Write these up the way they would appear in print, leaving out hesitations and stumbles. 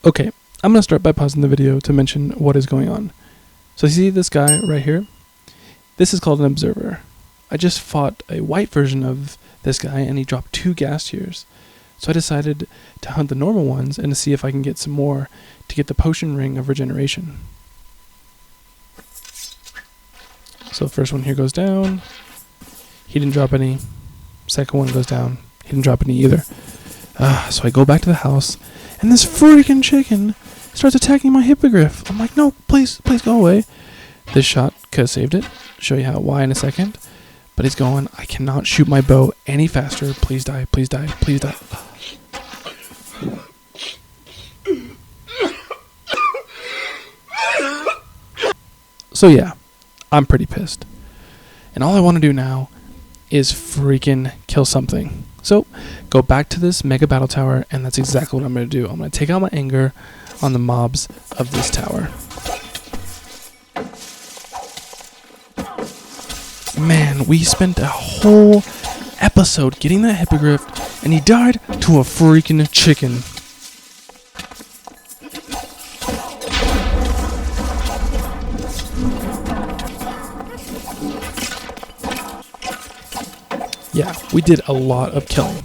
Okay, I'm going to start by pausing the video to mention what is going on. So you see this guy right here? This is called an observer. I just fought a white version of this guy and he dropped 2 gas tiers. So I decided to hunt the normal ones and to see if I can get some more to get the potion ring of regeneration. So the first one here goes down. He didn't drop any. Second one goes down. He didn't drop any either. So I go back to the house and this freaking chicken starts attacking my hippogriff. I'm like, no, please go away. This shot could have saved it. Show you why in a second. But he's going, I cannot shoot my bow any faster. Please die, please die, please die. So yeah, I'm pretty pissed. And all I want to do now is freaking kill something. So go back to this mega battle tower, and that's exactly what I'm going to do. I'm going to take out my anger on the mobs of this tower. Man, we spent a whole episode getting that hippogriff, and he died to a freaking chicken. Yeah, we did a lot of killing.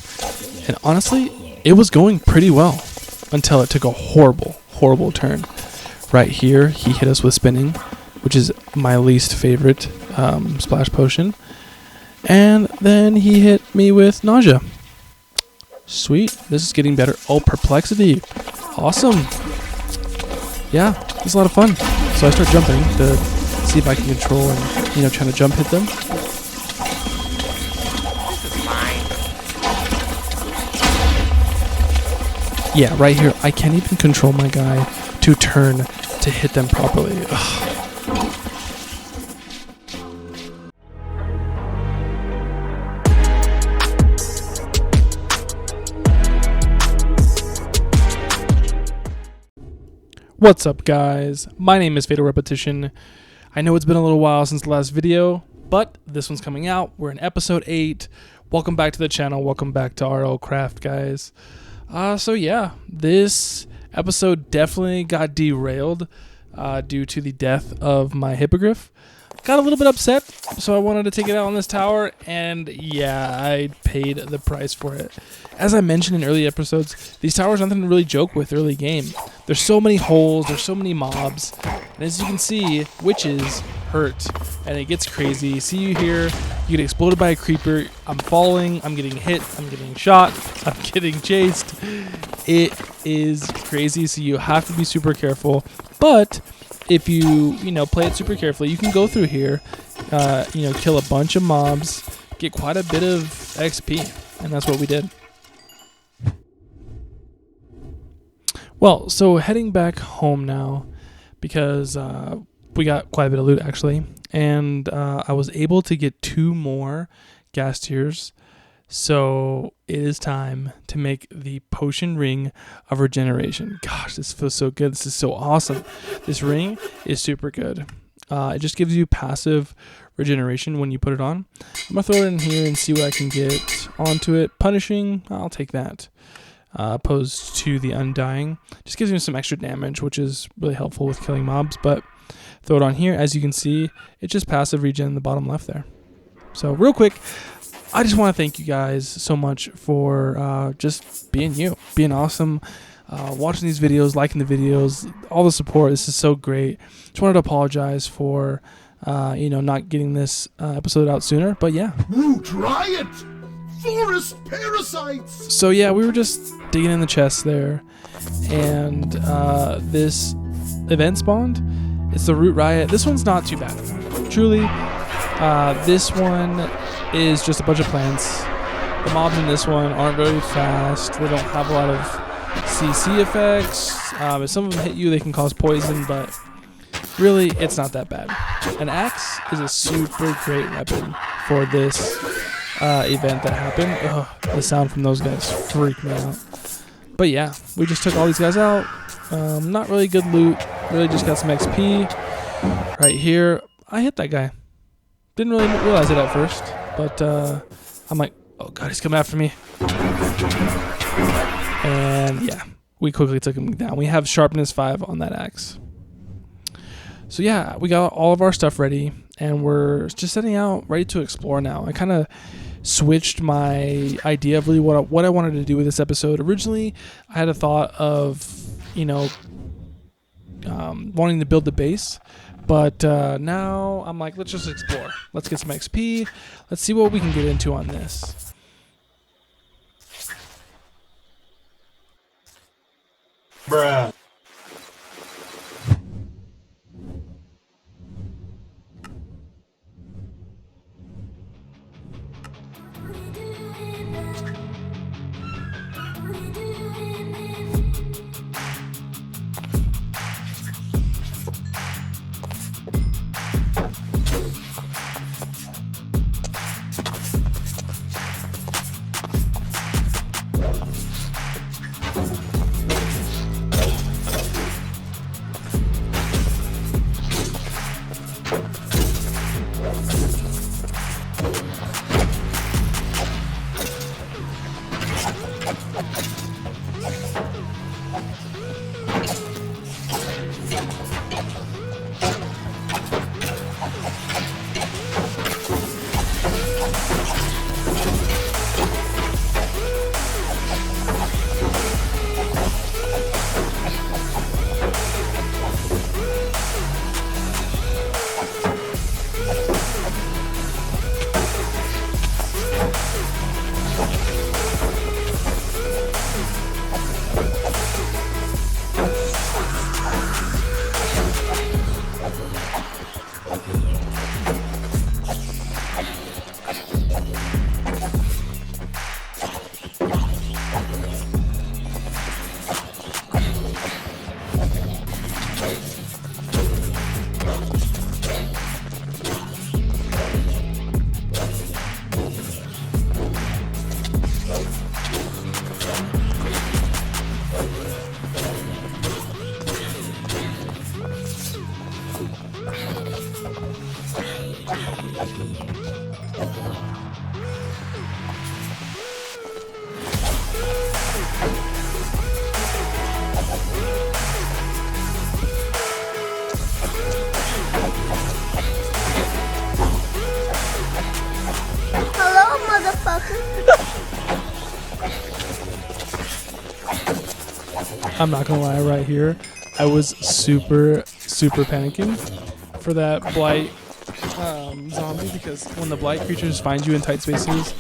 And honestly, it was going pretty well until it took a horrible turn. Right here, he hit us with spinning, which is my least favorite splash potion. And then he hit me with nausea. Sweet, this is getting better. Oh, perplexity. Awesome. Yeah, it's a lot of fun. So I start jumping to see if I can control and, trying to jump hit them. Yeah, right here, I can't even control my guy to turn to hit them properly. Ugh. What's up, guys? My name is Fatal Repetition. I know it's been a little while since the last video, but this one's coming out. We're in episode 8. Welcome back to the channel. Welcome back to RLCraft, guys. So yeah, this episode definitely got derailed due to the death of my hippogriff. Got a little bit upset, so I wanted to take it out on this tower, and yeah, I paid the price for it. As I mentioned in early episodes, these towers are nothing to really joke with early game. There's so many holes, there's so many mobs, and as you can see, witches hurt, and it gets crazy. See you here, you get exploded by a creeper, I'm falling, I'm getting hit, I'm getting shot, I'm getting chased. It is crazy, so you have to be super careful, but if you play it super carefully, you can go through here, kill a bunch of mobs, get quite a bit of XP, and that's what we did. Well, so heading back home now, because we got quite a bit of loot actually, and I was able to get 2 more gas tiers. So it is time to make the potion ring of regeneration. Gosh, this feels so good. This is so awesome. This ring is super good. It just gives you passive regeneration when you put it on. I'm going to throw it in here and see what I can get onto it. Punishing, I'll take that. Opposed to the undying. Just gives me some extra damage, which is really helpful with killing mobs. But throw it on here. As you can see, it's just passive regen in the bottom left there. So real quick, I just want to thank you guys so much for just being you, being awesome, watching these videos, liking the videos, all the support. This is so great. Just wanted to apologize for, not getting this episode out sooner, but yeah. Ooh, try it! Forest parasites! So yeah, we were just digging in the chest there, and this event spawned. It's the Root Riot. This one's not too bad, truly. This one is just a bunch of plants. The mobs in this one aren't very fast. They don't have a lot of CC effects. If some of them hit you, they can cause poison, but really, it's not that bad. An axe is a super great weapon for this event that happened. Ugh, the sound from those guys freaked me out. But yeah, we just took all these guys out. Not really good loot. Really just got some XP. Right here, I hit that guy. Didn't really realize it at first, but I'm like, oh god, he's coming after me. And yeah, we quickly took him down. We have sharpness 5 on that axe. So yeah, we got all of our stuff ready, and we're just setting out, ready to explore now. I kind of switched my idea of really what I wanted to do with this episode. Originally, I had a thought of, wanting to build the base, but now I'm like, let's just explore. Let's get some XP. Let's see what we can get into on this. Bruh. Hello, motherfucker. I'm not gonna lie, right here, I was super panicking for that blight zombie, because when the blight creatures find you in tight spaces,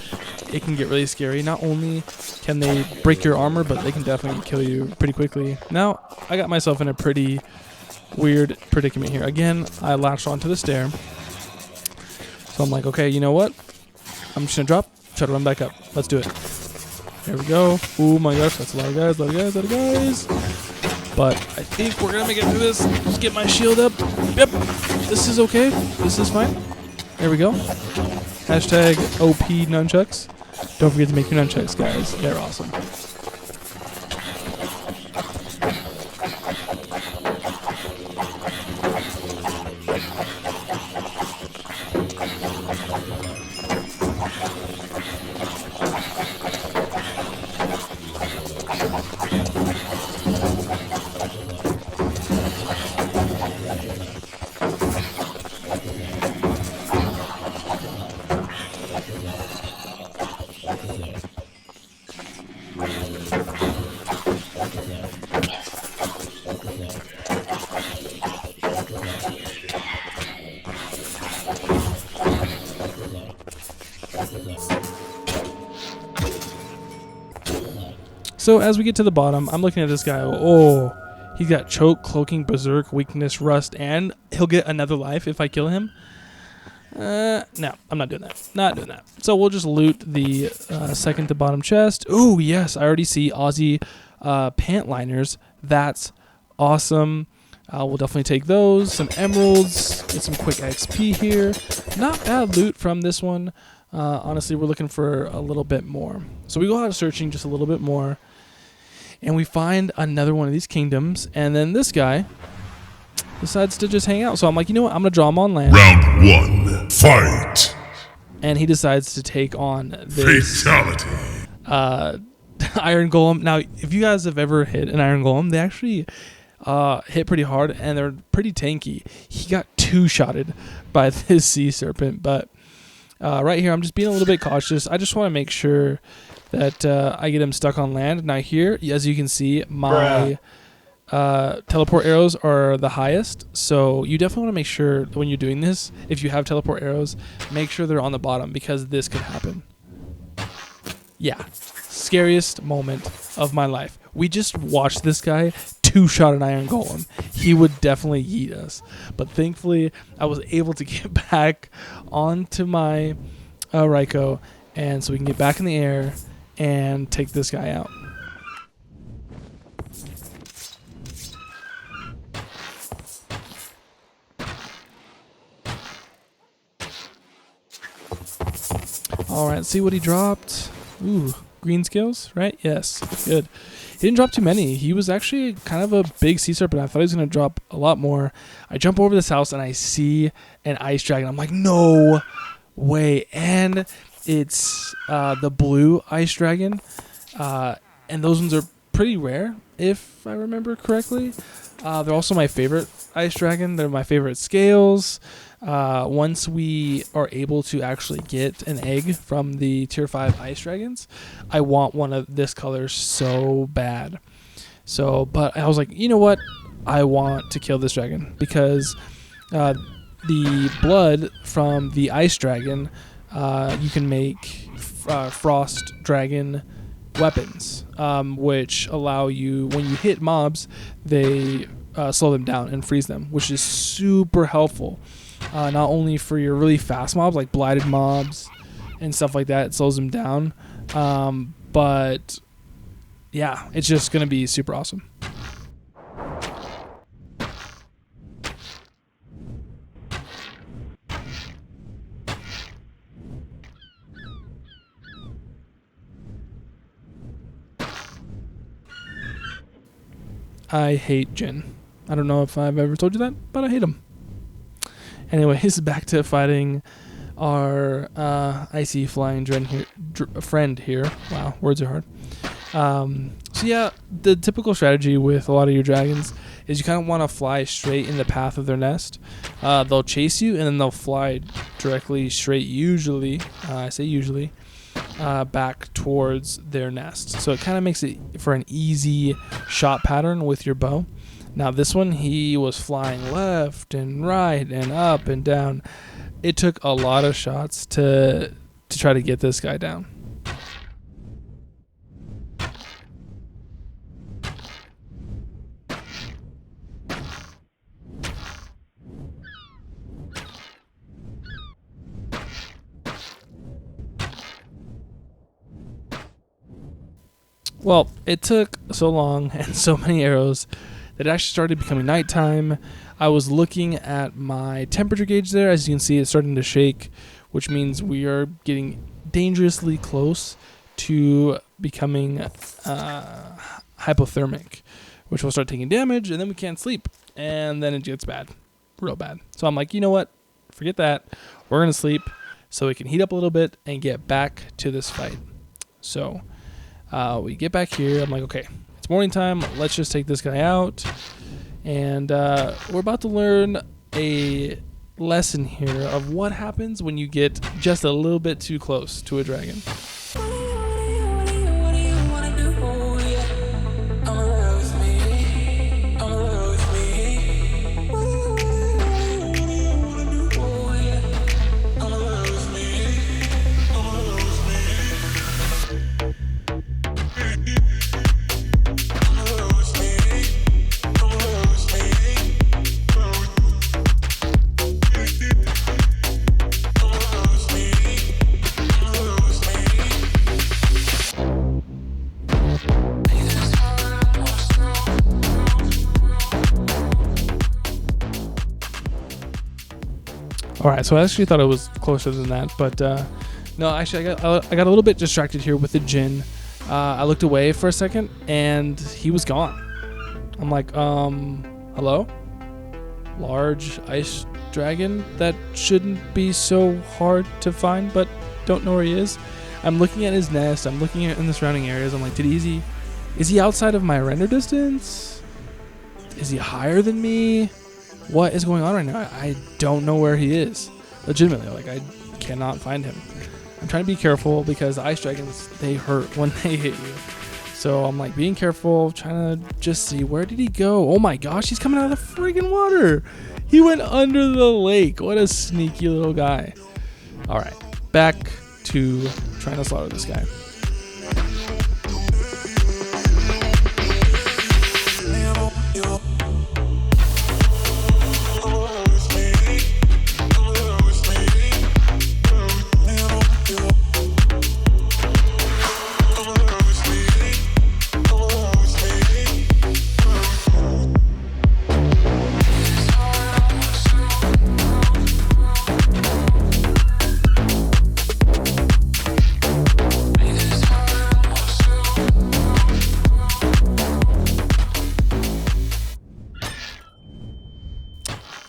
it can get really scary. Not only can they break your armor, but they can definitely kill you pretty quickly. Now, I got myself in a pretty weird predicament here. Again, I latched onto the stair. So I'm like, okay, you know what? I'm just gonna drop, try to run back up. Let's do it. There we go. Oh my gosh, that's a lot of guys, a lot of guys. But I think we're gonna make it through this. Just get my shield up. Yep. This is okay. This is fine. There we go. Hashtag OP nunchucks. Don't forget to make your nunchucks, guys. They're awesome. So as we get to the bottom, I'm looking at this guy. Oh, he's got choke, cloaking, berserk, weakness, rust, and he'll get another life if I kill him. No, I'm not doing that. Not doing that. So we'll just loot the second to bottom chest. Oh, yes, I already see Aussie pant liners. That's awesome. We'll definitely take those. Some emeralds. Get some quick XP here. Not bad loot from this one. Honestly, we're looking for a little bit more. So we go out searching just a little bit more. And we find another one of these kingdoms. And then this guy decides to just hang out. So I'm like, you know what? I'm going to draw him on land. Round 1, fight. And he decides to take on this Fatality. iron golem. Now, if you guys have ever hit an iron golem, they actually hit pretty hard and they're pretty tanky. He got two-shotted by this sea serpent, but right here I'm just being a little bit cautious. I just want to make sure that I get him stuck on land. Now here, as you can see, my teleport arrows are the highest, so you definitely want to make sure when you're doing this, if you have teleport arrows, make sure they're on the bottom because this could happen. Yeah, scariest moment of my life. We just watched this guy two-shot an iron golem. He would definitely yeet us, but thankfully I was able to get back onto my Ryko, and so we can get back in the air and take this guy out. All right, see what he dropped. Ooh, green skills, right? Yes, good. He didn't drop too many. He was actually kind of a big sea serpent. I thought he was going to drop a lot more. I jump over this house and I see an ice dragon. I'm like, no way. And it's the blue ice dragon. And those ones are pretty rare, if I remember correctly. They're also my favorite ice dragon. They're my favorite scales. Once we are able to actually get an egg from the tier 5 ice dragons, I want one of this color so bad. So, but I was like, you know what? I want to kill this dragon because the blood from the ice dragon, you can make frost dragon weapons, which allow you, when you hit mobs, they slow them down and freeze them, which is super helpful. Not only for your really fast mobs like blighted mobs and stuff like that, it slows them down, but yeah, it's just gonna be super awesome. I hate Jin. I don't know if I've ever told you that, but I hate him. Anyways, back to fighting our icy flying friend here. Wow, words are hard. So yeah, the typical strategy with a lot of your dragons is you kind of want to fly straight in the path of their nest. They'll chase you and then they'll fly directly straight, usually, I say usually, back towards their nest. So it kind of makes it for an easy shot pattern with your bow. Now this one, he was flying left and right and up and down. It took a lot of shots to try to get this guy down. Well, it took so long and so many arrows that it actually started becoming nighttime. I was looking at my temperature gauge there. As you can see, it's starting to shake, which means we are getting dangerously close to becoming hypothermic, which will start taking damage, and then we can't sleep, and then it gets bad, real bad. So I'm like, you know what? Forget that. We're going to sleep so we can heat up a little bit and get back to this fight. So we get back here. I'm like, okay, it's morning time. Let's just take this guy out. And we're about to learn a lesson here of what happens when you get just a little bit too close to a dragon. All right, so I actually thought it was closer than that, but no, actually I got a little bit distracted here with the Jin. I looked away for a second, and he was gone. I'm like, hello? Large ice dragon that shouldn't be so hard to find, but don't know where he is. I'm looking at his nest. I'm looking at in the surrounding areas. I'm like, is he outside of my render distance? Is he higher than me? What is going on right now? I don't know where he is. Legitimately, like, I cannot find him. I'm trying to be careful because the ice dragons, they hurt when they hit you. So I'm like being careful, trying to just see, where did he go? Oh my gosh, he's coming out of the friggin' water. He went under the lake. What a sneaky little guy. All right, back to trying to slaughter this guy.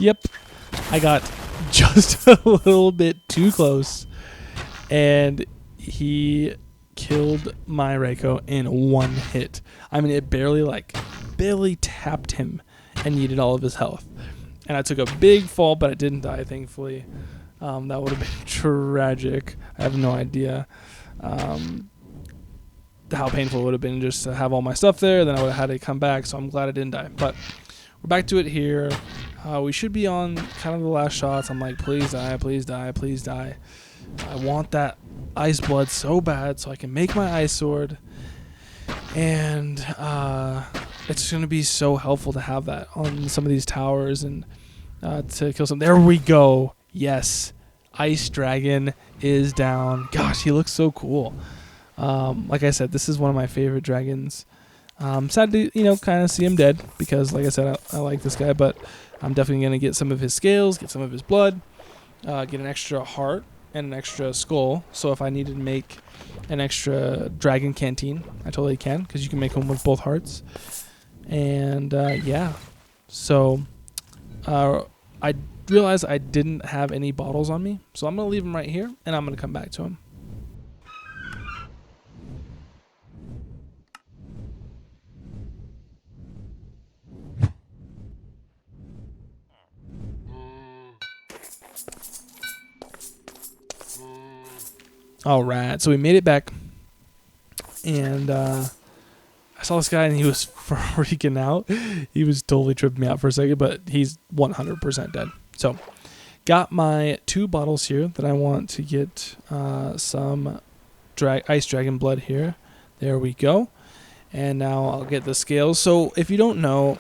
Yep, I got just a little bit too close, and he killed my Reiko in one hit. I mean, it barely tapped him and needed all of his health. And I took a big fall, but I didn't die, thankfully. That would have been tragic. I have no idea how painful it would have been just to have all my stuff there. Then I would have had to come back, so I'm glad I didn't die. But we're back to it here. We should be on kind of the last shots. I'm like, please die, please die, please die. I want that ice blood so bad so I can make my ice sword. And it's going to be so helpful to have that on some of these towers and to kill some. There we go. Yes. Ice Dragon is down. Gosh, he looks so cool. Like I said, this is one of my favorite dragons. Sad to, kind of see him dead because, like I said, I like this guy, but I'm definitely going to get some of his scales, get some of his blood, get an extra heart and an extra skull. So if I needed to make an extra dragon canteen, I totally can, because you can make them with both hearts. And yeah, so I realized I didn't have any bottles on me, so I'm going to leave them right here, and I'm going to come back to him. All right, so we made it back, and I saw this guy, and he was freaking out. He was totally tripping me out for a second, but he's 100% dead. So, got my 2 bottles here that I want to get some ice dragon blood here. There we go. And now I'll get the scales. So, if you don't know,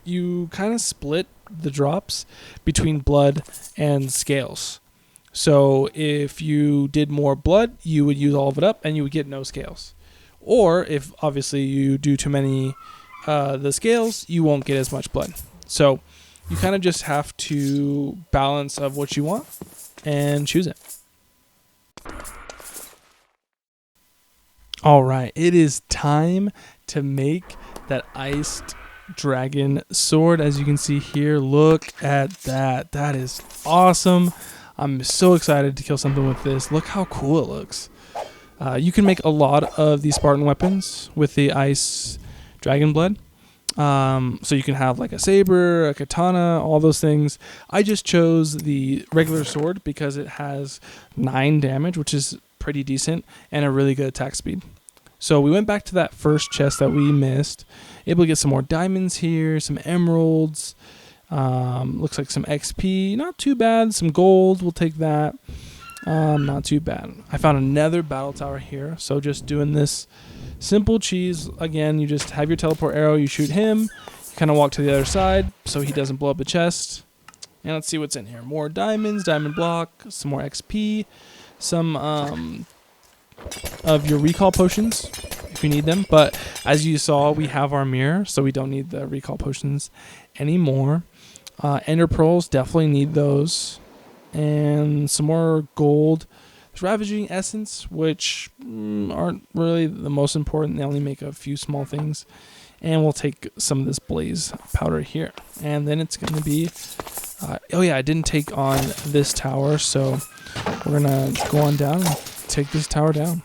you kind of split the drops between blood and scales. So if you did more blood, you would use all of it up and you would get no scales. Or if obviously you do too many the scales, you won't get as much blood. So you kind of just have to balance of what you want and choose it. All right, it is time to make that iced dragon sword. As you can see here, look at that. That is awesome. I'm so excited to kill something with this. Look how cool it looks. You can make a lot of these Spartan weapons with the ice dragon blood. So you can have like a saber, a katana, all those things. I just chose the regular sword because it has 9 damage, which is pretty decent, and a really good attack speed. So we went back to that first chest that we missed. Able to get some more diamonds here, some emeralds. Looks like some XP, not too bad. Some gold, we'll take that. Not too bad. I found another battle tower here, so just doing this simple cheese. Again, you just have your teleport arrow, you shoot him, you kind of walk to the other side so he doesn't blow up the chest. And let's see what's in here. More diamonds, diamond block, some more XP, some of your recall potions if you need them. But as you saw, we have our mirror, so we don't need the recall potions anymore. Ender pearls, definitely need those. And some more gold. There's ravaging essence, which aren't really the most important. They only make a few small things. And we'll take some of this blaze powder here. And then it's going to be... oh yeah, I didn't take on this tower, so we're going to go on down and take this tower down.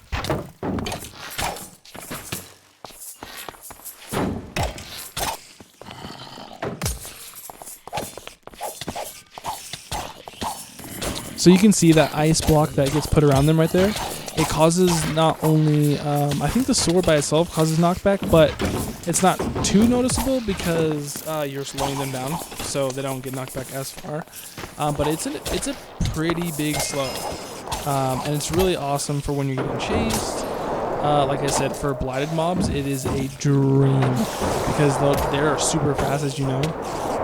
So you can see that ice block that gets put around them right there. It causes not only, I think the sword by itself causes knockback, but it's not too noticeable because you're slowing them down, so they don't get knocked back as far. But it's a pretty big slow, and it's really awesome for when you're getting chased. Like I said, for blighted mobs, it is a dream because they're super fast, as you know.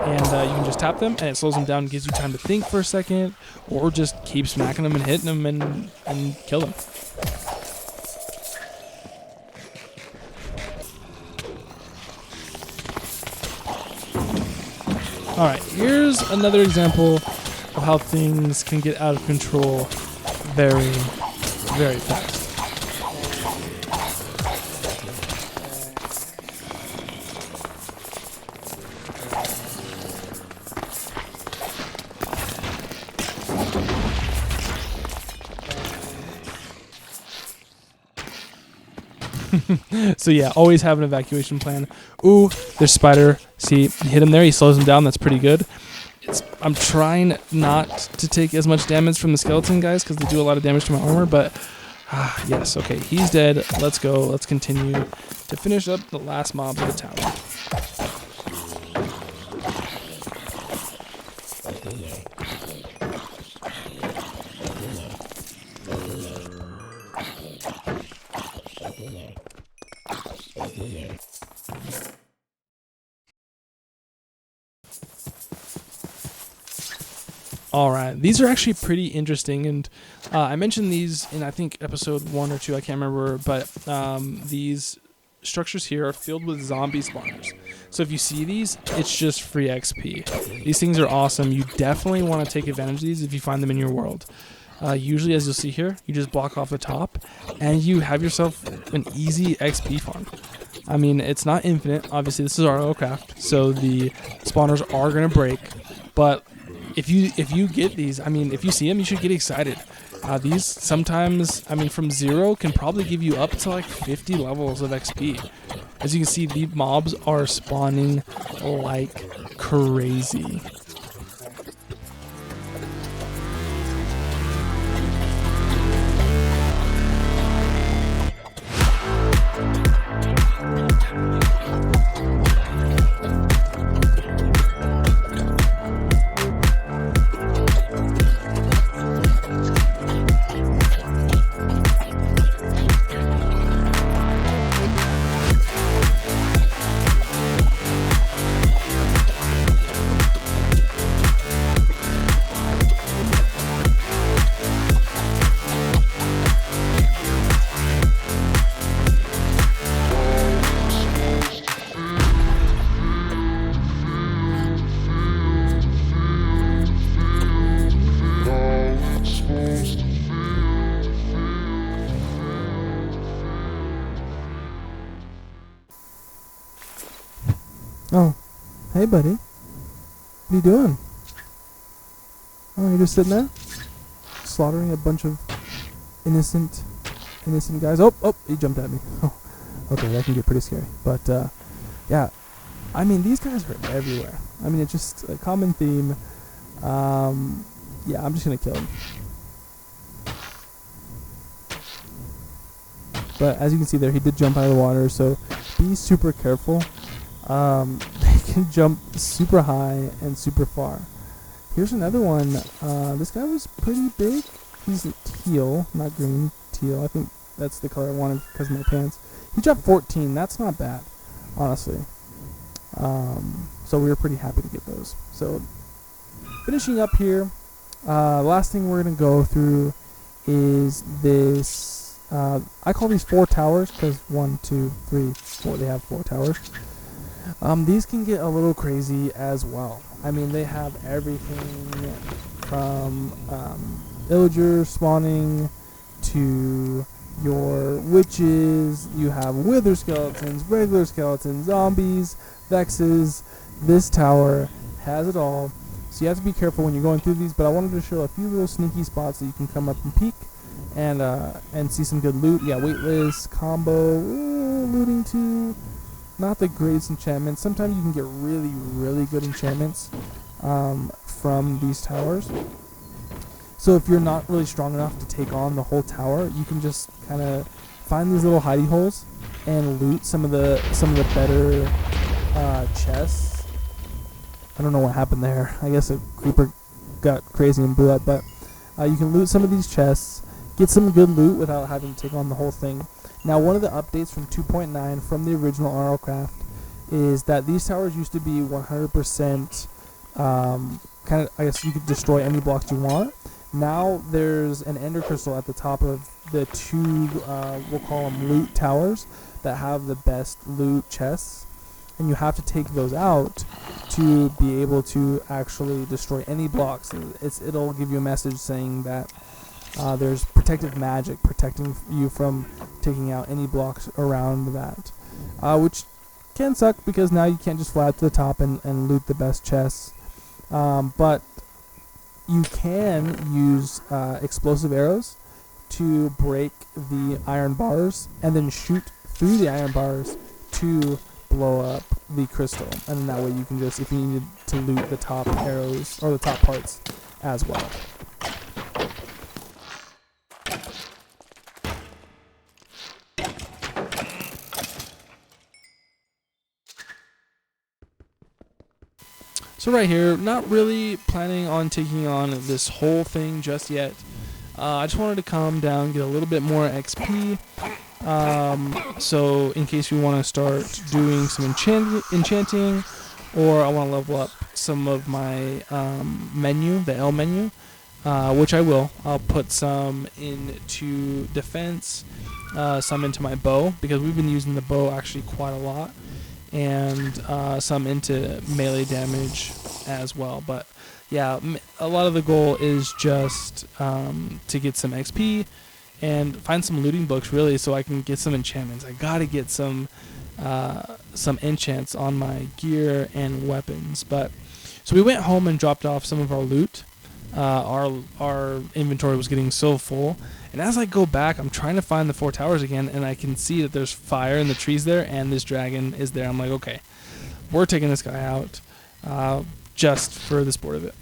And you can just tap them, and it slows them down and gives you time to think for a second, or just keep smacking them and hitting them and kill them. Alright, here's another example of how things can get out of control very, very fast. So yeah, always have an evacuation plan. Ooh, there's Spider. See, hit him there. He slows him down. That's pretty good. I'm trying not to take as much damage from the skeleton guys because they do a lot of damage to my armor. But yes, okay, he's dead. Let's go. Let's continue to finish up the last mobs of the tower. All right, these are actually pretty interesting, and I mentioned these in I think episode 1 or 2, I can't remember, but these structures here are filled with zombie spawners. So if you see these, it's just free XP. These things are awesome. You definitely want to take advantage of these if you find them in your world. Usually, as you'll see here, you just block off the top, and you have yourself an easy XP farm. I mean, it's not infinite. Obviously, this is RLCraft, so the spawners are going to break, but if you get these, I mean, if you see them, you should get excited. These sometimes, I mean, from 0 can probably give you up to like 50 levels of XP. As you can see, the mobs are spawning like crazy. Oh, hey buddy. What are you doing? Oh, you're just sitting there? Slaughtering a bunch of innocent guys. Oh, he jumped at me. Oh, okay, that can get pretty scary. But, yeah, I mean, these guys are everywhere. I mean, it's just a common theme. Yeah, I'm just gonna kill him. But as you can see there, he did jump out of the water, so be super careful. They can jump super high and super far. Here's another one. This guy was pretty big. He's teal, not green, teal. I think that's the color I wanted because of my pants. He dropped 14. That's not bad, honestly. So we were pretty happy to get those. So finishing up here, last thing we're going to go through is this. I call these 4 towers because 1, 2, 3, 4. They have 4 towers. These can get a little crazy as well. I mean, they have everything from villagers spawning to your witches. You have wither skeletons, regular skeletons, zombies, vexes. This tower has it all. So you have to be careful when you're going through these, but I wanted to show a few little sneaky spots that you can come up and peek and see some good loot. Yeah, weightless combo, looting 2. Not the greatest enchantments. Sometimes you can get really, really good enchantments from these towers. So if you're not really strong enough to take on the whole tower, you can just kind of find these little hidey holes and loot some of the better chests. I don't know what happened there. I guess a creeper got crazy and blew up, but you can loot some of these chests, get some good loot without having to take on the whole thing. Now, one of the updates from 2.9 from the original RLCraft is that these towers used to be 100% kind of, I guess you could destroy any blocks you want. Now there's an ender crystal at the top of the 2, we'll call them loot towers, that have the best loot chests, and you have to take those out to be able to actually destroy any blocks. It'll give you a message saying that there's protective magic protecting you from taking out any blocks around that, which can suck because now you can't just fly up to the top and loot the best chests. But you can use explosive arrows to break the iron bars and then shoot through the iron bars to blow up the crystal. And then that way you can just, if you needed to loot the top arrows or the top parts as well. So right here, not really planning on taking on this whole thing just yet. I just wanted to come down, get a little bit more XP. So in case we want to start doing some enchanting, or I want to level up some of my menu, the L menu, which I will. I'll put some into defense, some into my bow, because we've been using the bow actually quite a lot, and some into melee damage as well. But yeah, a lot of the goal is just to get some XP and find some looting books, really, so I can get some enchantments. I gotta get some enchants on my gear and weapons. But so we went home and dropped off some of our loot. Our inventory was getting so full, and as I go back, I'm trying to find the 4 towers again, and I can see that there's fire in the trees there, and this dragon is there. I'm like, okay, we're taking this guy out just for the sport of it.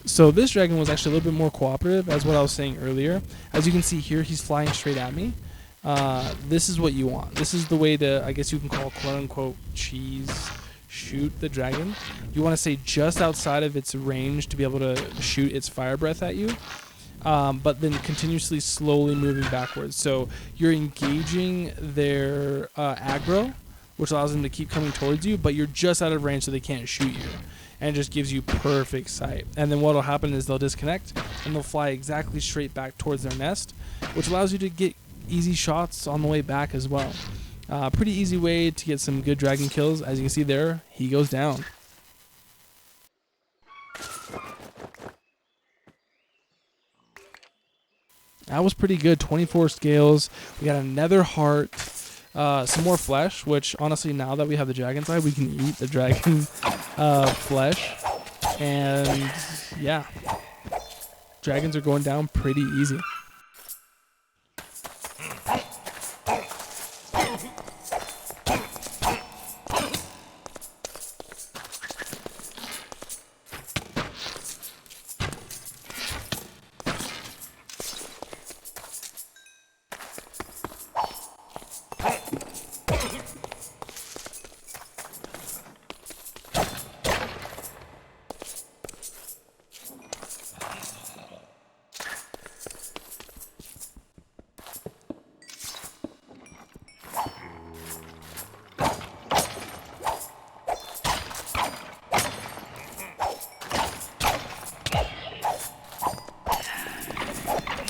So this dragon was actually a little bit more cooperative, as what I was saying earlier. As you can see here, he's flying straight at me. This is what you want. This is the way to, I guess you can call, quote-unquote, cheese shoot the dragon. You want to stay just outside of its range to be able to shoot its fire breath at you, but then continuously slowly moving backwards. So you're engaging their aggro, which allows them to keep coming towards you, but you're just out of range so they can't shoot you. And it just gives you perfect sight. And then what will happen is they'll disconnect and they'll fly exactly straight back towards their nest, which allows you to get easy shots on the way back as well. Pretty easy way to get some good dragon kills. As you can see there, he goes down. That was pretty good. 24 scales. We got another heart. Some more flesh, which honestly, now that we have the dragon's eye, we can eat the dragon flesh. And yeah, dragons are going down pretty easy.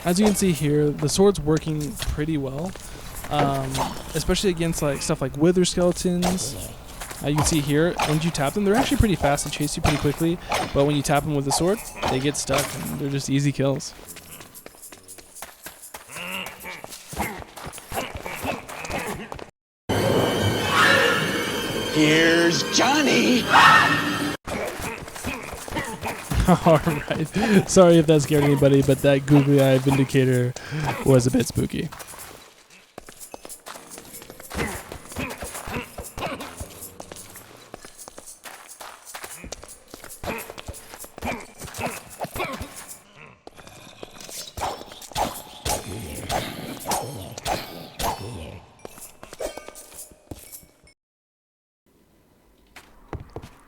As you can see here, the sword's working pretty well, especially against like stuff like wither skeletons. You can see here, when you tap them, they're actually pretty fast and chase you pretty quickly. But when you tap them with the sword, they get stuck and they're just easy kills. Here's Johnny. Alright, sorry if that scared anybody, but that googly eye vindicator was a bit spooky.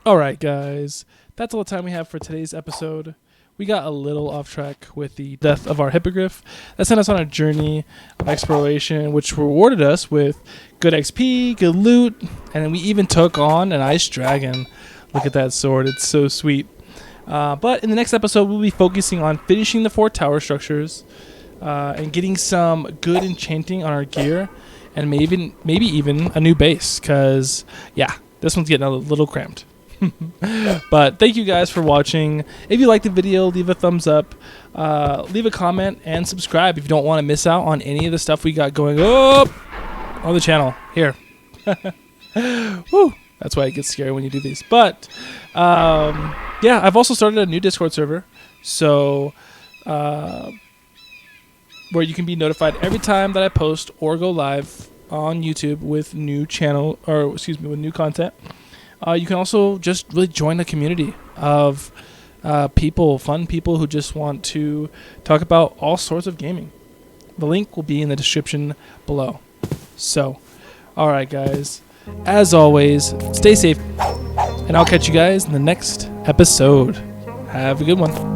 Alright guys, that's all the time we have for today's episode. We got a little off track with the death of our hippogriff. That sent us on a journey of exploration, which rewarded us with good XP, good loot, and then we even took on an ice dragon. Look at that sword, it's so sweet. But in the next episode, we'll be focusing on finishing the 4 tower structures and getting some good enchanting on our gear, and maybe even a new base, because yeah, this one's getting a little cramped. But thank you guys for watching. If you liked the video, leave a thumbs up, leave a comment, and subscribe if you don't want to miss out on any of the stuff we got going up on the channel here. Woo, that's why it gets scary when you do these. But yeah, I've also started a new Discord server, so where you can be notified every time that I post or go live on YouTube with new with new content. You can also just really join a community of fun people who just want to talk about all sorts of gaming. The link will be in the description below. So, alright guys, as always, stay safe, and I'll catch you guys in the next episode. Have a good one.